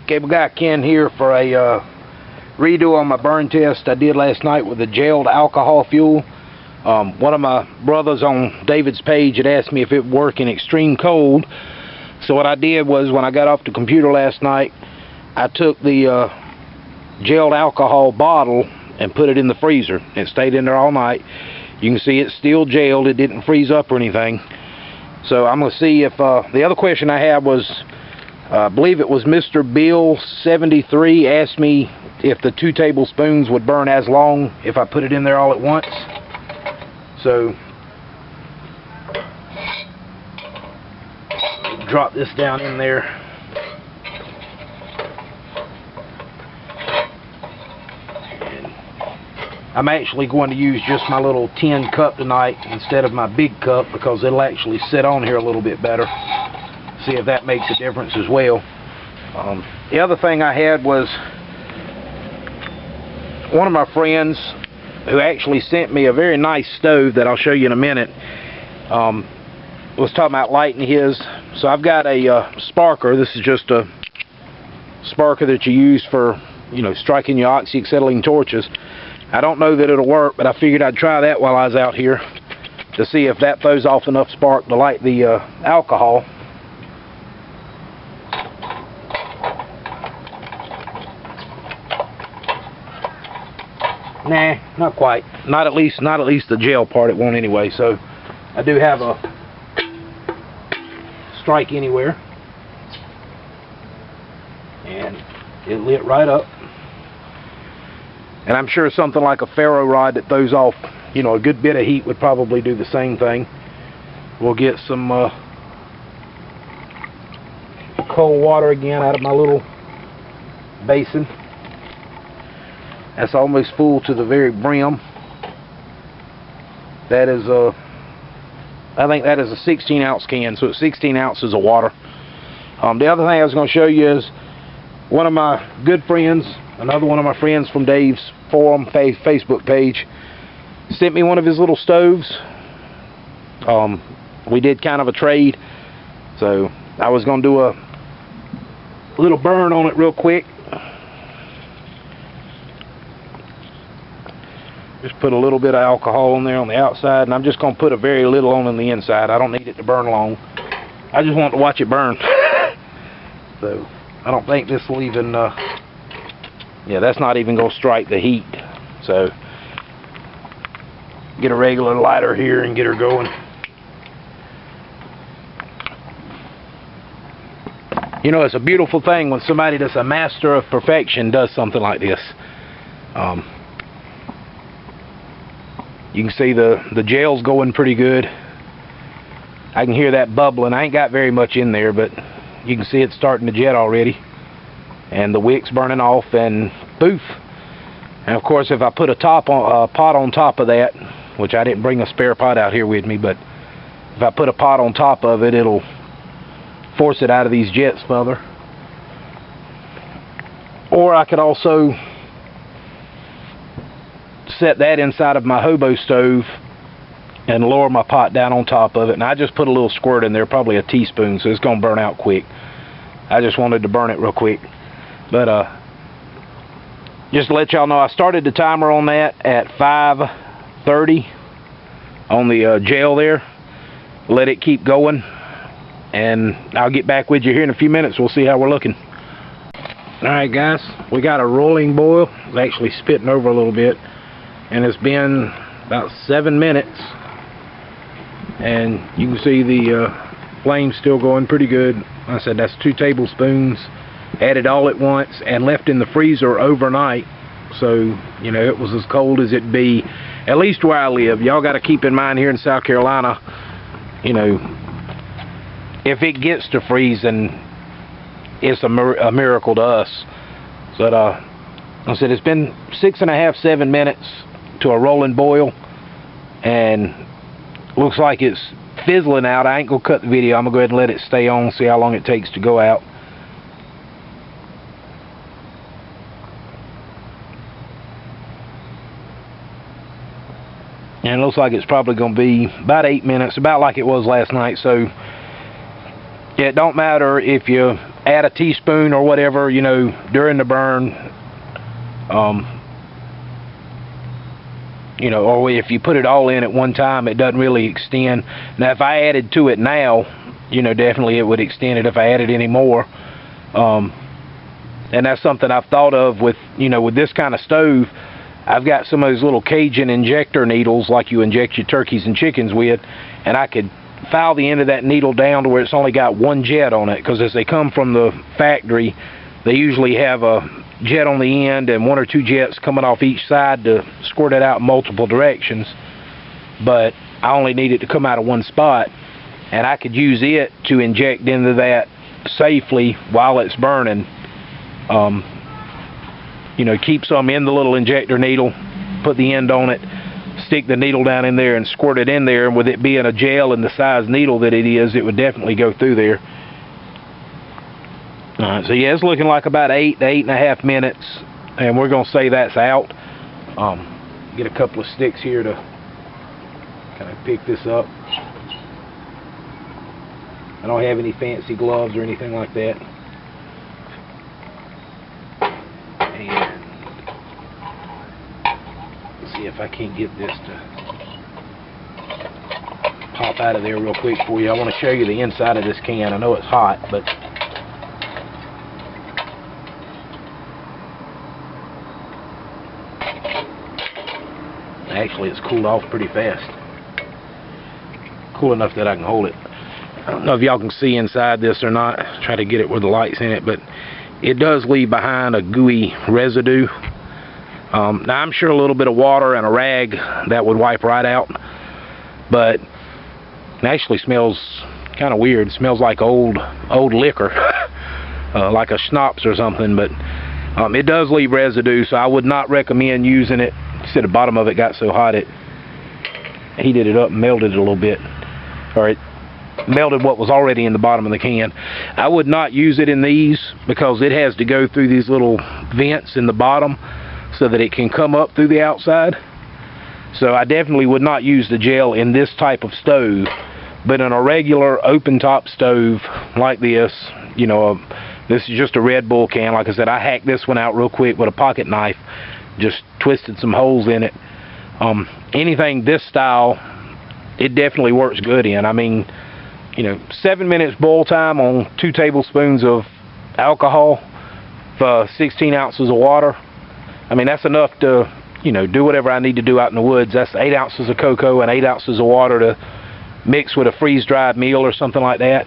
Cable guy Ken here for a redo on my burn test I did last night with the gelled alcohol fuel. One of my brothers on David's page had asked me if it would work in extreme cold. So what I did was, when I got off the computer last night, I took the gelled alcohol bottle and put it in the freezer. It stayed in there all night. You can see it's still gelled. It didn't freeze up or anything. So I'm going to see if the other question I had was, I believe it was Mr. Biol 73 asked me if the 2 tablespoons would burn as long if I put it in there all at once. So drop this down in there. And I'm actually going to use just my little tin cup tonight instead of my big cup, because it'll actually sit on here a little bit better. See if that makes a difference as well. The other thing I had was, one of my friends who actually sent me a very nice stove that I'll show you in a minute, was talking about lighting his. So I've got a sparker. This is just a sparker that you use for, you know, striking your oxyacetylene torches. I don't know that it'll work, but I figured I'd try that while I was out here to see if that throws off enough spark to light the alcohol. Nah, not quite. Not at least the gel part it won't anyway. So I do have a strike anywhere, and it lit right up. And I'm sure something like a ferro rod that throws off, you know, a good bit of heat would probably do the same thing. We'll get some cold water again out of my little basin. That's almost full to the very brim. That is I think that is a 16-ounce can, so it's 16 ounces of water. The other thing I was going to show you is, one of my good friends, another one of my friends from Dave's forum Facebook page, sent me one of his little stoves. We did kind of a trade, so I was going to do a little burn on it real quick. Just put a little bit of alcohol on there on the outside, and I'm just going to put a very little on the inside. I don't need it to burn long. I just want to watch it burn. So I don't think this will even, yeah, that's not even going to strike the heat. So get a regular lighter here and get her going. You know, it's a beautiful thing when somebody that's a master of perfection does something like this. You can see the gel's going pretty good. I can hear that bubbling. I ain't got very much in there, but you can see it's starting to jet already. And the wick's burning off, and poof. And of course, if I put a pot on top of that, which I didn't bring a spare pot out here with me, but if I put a pot on top of it, it'll force it out of these jets further. Or I could also set that inside of my hobo stove and lower my pot down on top of it. And I just put a little squirt in there, probably a teaspoon, so it's going to burn out quick. I just wanted to burn it real quick. But just to let y'all know, I started the timer on that at 5:30 on the gel there. Let it keep going, and I'll get back with you here in a few minutes. We'll see how we're looking. Alright guys, we got a rolling boil. It's actually spitting over a little bit, and it's been about 7 minutes, and you can see the flame still going pretty good. Like I said, that's 2 tablespoons added all at once and left in the freezer overnight. So, you know, it was as cold as it'd be, at least where I live. Y'all got to keep in mind, here in South Carolina, you know, if it gets to freezing, it's a miracle to us. But like I said, it's been 6.5, 7 minutes to a rolling boil, and looks like it's fizzling out. I ain't gonna cut the video. I'm gonna go ahead and let it stay on, see how long it takes to go out. And it looks like it's probably gonna be about 8 minutes, about like it was last night. So yeah, it don't matter if you add a teaspoon or whatever, you know, during the burn. You know, or if you put it all in at one time, it doesn't really extend. Now, if I added to it now, you know, definitely it would extend it if I added any more. And that's something I've thought of with, you know, with this kind of stove. I've got some of those little Cajun injector needles like you inject your turkeys and chickens with, and I could file the end of that needle down to where it's only got one jet on it, because as they come from the factory, they usually have a jet on the end and one or two jets coming off each side to squirt it out in multiple directions. But I only need it to come out of one spot, and I could use it to inject into that safely while it's burning. You know, keep some in the little injector needle, put the end on it, stick the needle down in there and squirt it in there, and with it being a gel and the size needle that it is, it would definitely go through there. Alright, so yeah, it's looking like about 8 to 8.5 minutes, and we're going to say that's out. Get a couple of sticks here to kind of pick this up. I don't have any fancy gloves or anything like that. And let's see if I can't get this to pop out of there real quick for you. I want to show you the inside of this can. I know it's hot, but actually it's cooled off pretty fast. Cool enough that I can hold it. I don't know if y'all can see inside this or not. Try to get it where the light's in it, but it does leave behind a gooey residue. Now I'm sure a little bit of water and a rag that would wipe right out, but it actually smells kind of weird. It smells like old liquor, like a schnapps or something. But it does leave residue, so I would not recommend using it. See, the bottom of it got so hot it heated it up and melted it a little bit, or it melted what was already in the bottom of the can. I would not use it in these because it has to go through these little vents in the bottom so that it can come up through the outside. So I definitely would not use the gel in this type of stove. But in a regular open top stove like this, you know, this is just a Red Bull can. Like I said, I hacked this one out real quick with a pocket knife, just twisted some holes in it. Anything this style, it definitely works good in. I mean, you know, 7 minutes boil time on 2 tablespoons of alcohol for 16 ounces of water. I mean, that's enough to, you know, do whatever I need to do out in the woods. That's 8 ounces of cocoa and 8 ounces of water to mix with a freeze-dried meal or something like that.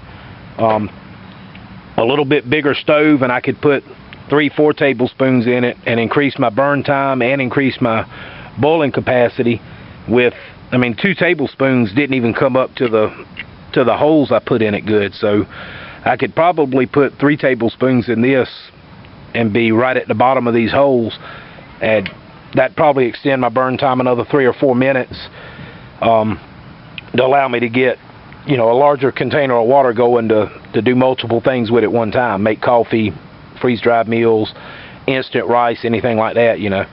A little bit bigger stove, and I could put 3-4 tablespoons in it and increase my burn time and increase my boiling capacity with, I mean, 2 tablespoons didn't even come up to the holes I put in it good. So I could probably put 3 tablespoons in this and be right at the bottom of these holes, and that'd probably extend my burn time another 3 or 4 minutes to allow me to get, you know, a larger container of water going to do multiple things with at one time. Make coffee, freeze-dried meals, instant rice, anything like that, you know.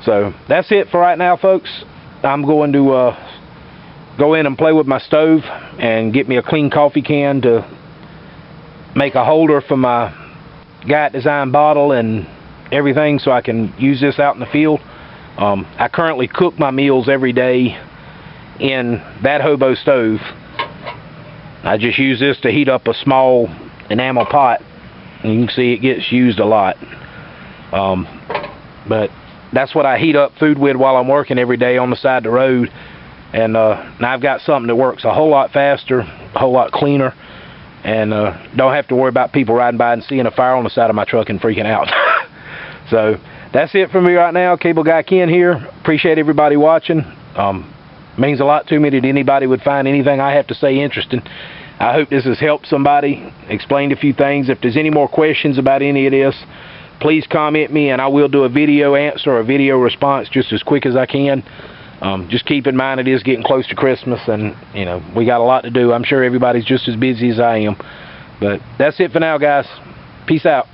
So that's it for right now, folks. I'm going to go in and play with my stove and get me a clean coffee can to make a holder for my Guide Design bottle and everything, so I can use this out in the field. I currently cook my meals every day in that hobo stove. I just use this to heat up a small enamel pot, and you can see it gets used a lot. But that's what I heat up food with while I'm working every day on the side of the road. And now I've got something that works a whole lot faster, a whole lot cleaner, and don't have to worry about people riding by and seeing a fire on the side of my truck and freaking out. So that's it for me right now. Cable Guy Ken here. Appreciate everybody watching. Means a lot to me that anybody would find anything I have to say interesting. I hope this has helped somebody, explained a few things. If there's any more questions about any of this, please comment me, and I will do a video answer or a video response just as quick as I can. Just keep in mind it is getting close to Christmas, and you know, we got a lot to do. I'm sure everybody's just as busy as I am. But that's it for now, guys. Peace out.